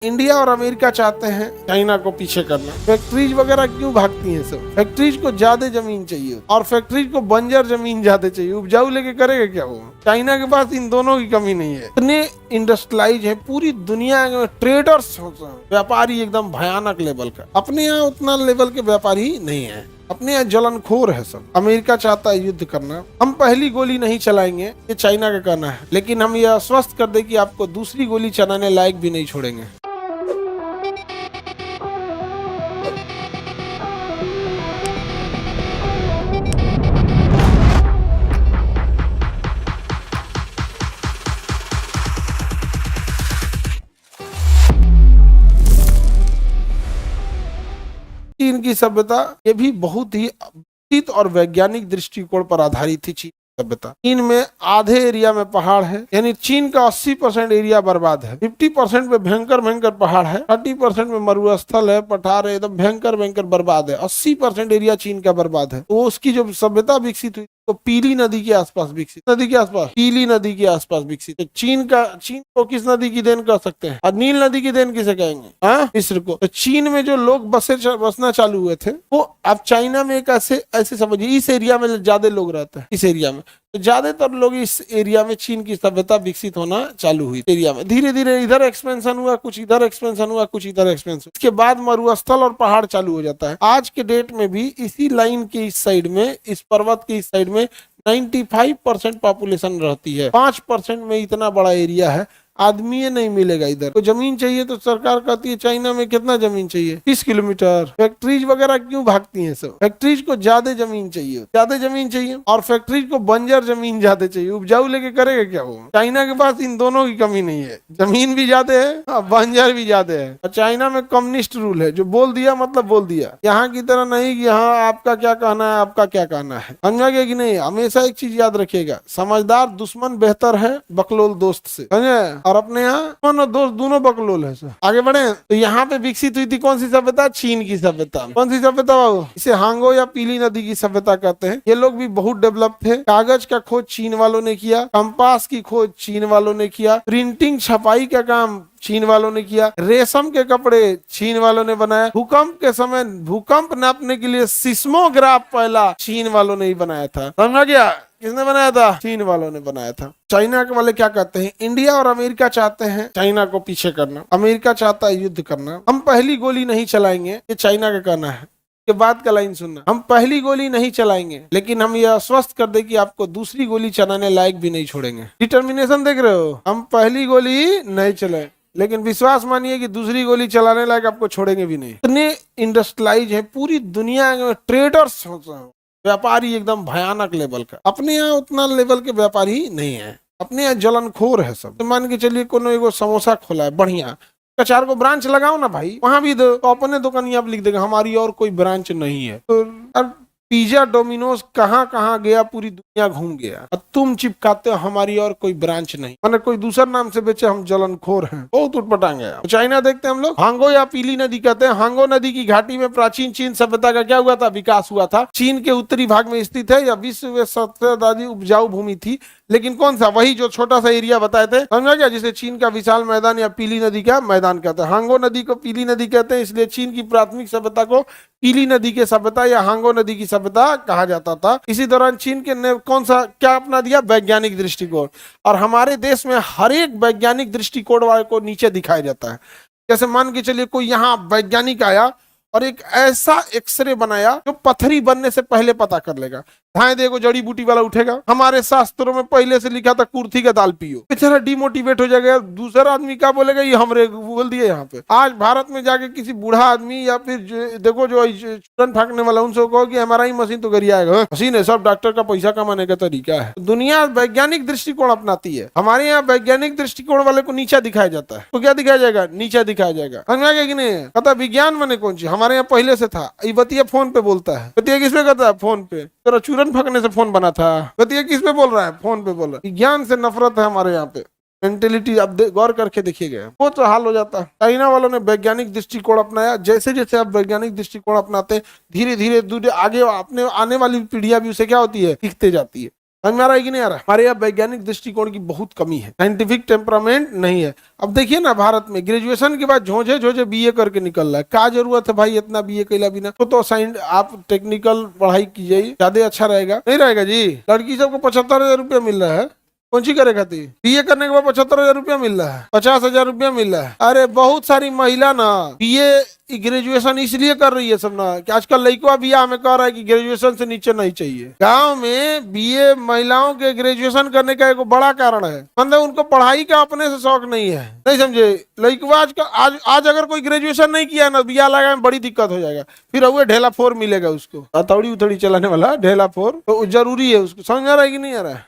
India और America चाहते हैं चाइना को पीछे करना। फैक्ट्रीज वगैरह क्यों भागती हैं सब? फैक्ट्रीज को ज्यादा जमीन चाहिए और फैक्ट्रीज को बंजर जमीन ज्यादा चाहिए। उपजाऊ लेके करेगा क्या वो? चाइना के पास इन दोनों की कमी नहीं है। इतने इंडस्ट्रियलाइज है पूरी दुनिया में, ट्रेडर्स व्यापारी एकदम भयानक लेवल का। अपने यहाँ उतना लेवल के व्यापारी नहीं है, अपने यहाँ जलनखोर है सब। अमेरिका चाहता है युद्ध करना। हम पहली गोली नहीं चलाएंगे, ये चाइना का कहना है, लेकिन हम ये आश्वस्त कर दे कि आपको दूसरी गोली चलाने लायक भी नहीं छोड़ेंगे। चीन की सभ्यता ये भी बहुत ही विकसित और वैज्ञानिक दृष्टिकोण पर आधारित थी। चीन सभ्यता, चीन में आधे एरिया में पहाड़ है, यानी चीन का 80% एरिया बर्बाद है। 50% में भयंकर भयंकर पहाड़ है, 30% में मरुस्थल है, पठार है, एकदम भयंकर भयंकर बर्बाद है। 80% एरिया चीन का बर्बाद है। तो उसकी जो सभ्यता विकसित हुई तो पीली नदी के आसपास विकसित, नदी के आसपास, पीली नदी के आसपास विकसित। तो चीन को किस नदी की देन कर सकते हैं? और नील नदी की देन किसे कहेंगे? मिस्र को। तो चीन में जो लोग बसना चालू हुए थे वो अब चाइना में एक ऐसे समझिए, इस एरिया में ज्यादा लोग रहते हैं। इस एरिया में तो ज्यादातर लोग इस एरिया में चीन की सभ्यता विकसित होना चालू हुई। एरिया में धीरे धीरे इधर एक्सपेंशन हुआ, कुछ इधर एक्सपेंशन हुआ, कुछ इधर एक्सपेंशन। इसके बाद मरुस्थल और पहाड़ चालू हो जाता है। आज के डेट में भी इसी लाइन के इस साइड में, इस पर्वत के इस साइड में 95% पॉपुलेशन रहती है। 5% में इतना बड़ा एरिया है, आदमी नहीं मिलेगा इधर। तो जमीन चाहिए तो सरकार कहती है चाइना में कितना जमीन चाहिए? 30 किलोमीटर। फैक्ट्रीज वगैरह क्यों भागती हैं सब? फैक्ट्रीज को ज्यादा जमीन चाहिए, ज्यादा जमीन चाहिए और फैक्ट्रीज को बंजर जमीन ज्यादा चाहिए। उपजाऊ लेके करेगा क्या वो? चाइना के पास इन दोनों की कमी नहीं है, जमीन भी ज्यादा है, बंजर भी ज्यादा है। और चाइना में कम्युनिस्ट रूल है, जो बोल दिया मतलब बोल दिया। यहाँ की तरह नहीं कि हाँ आपका क्या कहना है, आपका क्या कहना है। समझा गया कि नहीं? हमेशा एक चीज याद रखिएगा, समझदार दुश्मन बेहतर है बकलोल दोस्त से। समझे? और अपने यहाँ दोस्त दोनों बकलोल है सर। आगे बढ़े तो यहाँ पे विकसित हुई थी कौन सी सभ्यता? चीन की सभ्यता। कौन सी सभ्यता बाबू? इसे हांगो या पीली नदी की सभ्यता कहते हैं। ये लोग भी बहुत डेवलप थे। कागज का खोज चीन वालों ने किया, कंपास की खोज चीन वालों ने किया, प्रिंटिंग छपाई का काम चीन वालों ने किया, रेशम के कपड़े चीन वालों ने बनाया। भूकंप के समय भूकंप नापने के लिए सिस्मोग्राफ पहला चीन वालों ने ही बनाया था। समझ गया? किसने बनाया था? चीन वालों ने बनाया था। चाइना के वाले क्या कहते हैं? इंडिया और अमेरिका चाहते हैं चाइना को पीछे करना। अमेरिका चाहता है युद्ध करना। हम पहली गोली नहीं चलाएंगे, ये चाइना का कहना है। के बाद का लाइन सुनना, हम पहली गोली नहीं चलाएंगे, लेकिन हम यह आश्वस्त कर दे कि आपको दूसरी गोली चलाने लायक भी नहीं छोड़ेंगे। डिटर्मिनेशन देख रहे हो? हम पहली गोली नहीं चलाए, लेकिन विश्वास मानिए कि दूसरी गोली चलाने लायक आपको छोड़ेंगे भी नहीं। इतने इंडस्ट्रियलाइज है पूरी दुनिया में, ट्रेडर्स व्यापारी एकदम भयानक लेवल का। अपने यहाँ उतना लेवल के व्यापारी नहीं है, अपने यहाँ जलनखोर है सब। तो मान के चलिए कोनो एगो समोसा खोला है बढ़िया, 4 को ब्रांच लगाओ ना भाई, वहां भी दो, तो अपने दुकान आप लिख देगा हमारी और कोई ब्रांच नहीं है। तो पिज्जा डोमिनोज कहाँ कहाँ गया, पूरी दुनिया घूम गया, और तुम चिपकाते हो हमारी और कोई ब्रांच नहीं, मैंने कोई दूसरा नाम से बेचे, हम जलनखोर हैं। बहुत उठपटांग है। तो चाइना देखते हैं हम लोग, हांगो या पीली नदी कहते हैं। हांगो नदी की घाटी में प्राचीन चीन सभ्यता का क्या हुआ था? विकास हुआ था। चीन के उत्तरी भाग में स्थित है, या विश्व में सबसे ज्यादा उपजाऊ भूमि थी। लेकिन कौन सा? वही जो छोटा सा एरिया बताए थे, समझा क्या? जिसे चीन का विशाल मैदान या पीली नदी का मैदान कहते हैं। हांगो नदी को पीली नदी कहते हैं, इसलिए चीन की प्राथमिक सभ्यता को पीली नदी के सभ्यता या हांगो नदी की सभ्यता कहा जाता था। इसी दौरान चीन के ने कौन सा क्या अपना दिया? वैज्ञानिक दृष्टिकोण। और हमारे देश में हर एक वैज्ञानिक दृष्टिकोण वाले को नीचे दिखाया जाता है। जैसे मान के चलिए कोई यहाँ वैज्ञानिक आया और एक ऐसा एक्सरे बनाया जो पथरी बनने से पहले पता कर लेगा। धाए देखो जड़ी बूटी वाला उठेगा। हमारे शास्त्रों में पहले से लिखा था कुर्थी का दाल पियो, बेचारा डिमोटिवेट हो जाएगा। दूसरा आदमी क्या बोलेगा? ये हमरे बोल दिए। यहाँ पे आज भारत में जाके किसी बूढ़ा आदमी या फिर देखो जो चूरन फाकने वाला, उनसे कहो कि हमारा ही मशीन तो गरियाएगा। मशीन है, सब डॉक्टर का पैसा कमाने का तरीका है। दुनिया वैज्ञानिक दृष्टिकोण अपनाती है, हमारे यहाँ वैज्ञानिक दृष्टिकोण वाले को नीचा दिखाया जाता है। तो क्या दिखाया जाएगा? नीचा दिखाया जाएगा। समझ गया कि नहीं? पता विज्ञान माने कौन चीज? हमारे यहाँ पहले से था। ये बतिया फोन पे बोलता है, बतिया किस पे करता है? फोन पे। तेरा चूरन फकने से फोन बना था, बतिया किस पे बोल रहा है? फोन पे बोल रहा है। विज्ञान से नफरत है हमारे यहाँ पे, मेंटेलिटी अब गौर करके देखिएगा, वो तो हाल हो जाता है। चाइना वालों ने वैज्ञानिक दृष्टिकोण अपनाया। जैसे जैसे आप वैज्ञानिक दृष्टिकोण अपनाते हैं, धीरे धीरे आगे अपने आने वाली पीढ़ियां भी उसे क्या होती है? सीखते जाती है। समझ में आ रहा है कि नहीं आ रहा? हमारे यहाँ वैज्ञानिक दृष्टिकोण की बहुत कमी है, साइंटिफिक टेम्परामेंट नहीं है। अब देखिए ना, भारत में ग्रेजुएशन के बाद झोंझे झोंझे बीए करके निकल रहा है। क्या जरूरत है भाई इतना बीए कैला बिना? तो साइंस आप टेक्निकल पढ़ाई कीजिए, ज्यादा अच्छा रहेगा, नहीं रहेगा जी? लड़की सबको 75,000 रुपया मिल रहा है, कौन सी करे खाती? बीए करने के बाद 75,000 रुपया मिल रहा है, 50,000 रुपया मिल रहा है। अरे बहुत सारी महिला ना बीए ग्रेजुएशन इसलिए कर रही है सब ना, कि आजकल लड़का बियाह में कह रहा है कि ग्रेजुएशन से नीचे नहीं चाहिए। गांव में बीए महिलाओं के ग्रेजुएशन करने का एक बड़ा कारण है, मतलब उनको पढ़ाई का अपने से शौक नहीं है, नहीं समझे? लड़का आज अगर कोई ग्रेजुएशन नहीं किया ना, बियाह लगाने में बड़ी दिक्कत हो जाएगा, फिर वो ढेला फोर मिलेगा उसको, हथौड़ी उथौड़ी चलाने वाला ढेला फोर, तो जरूरी है उसको। समझ आ रहा है कि नहीं आ रहा है?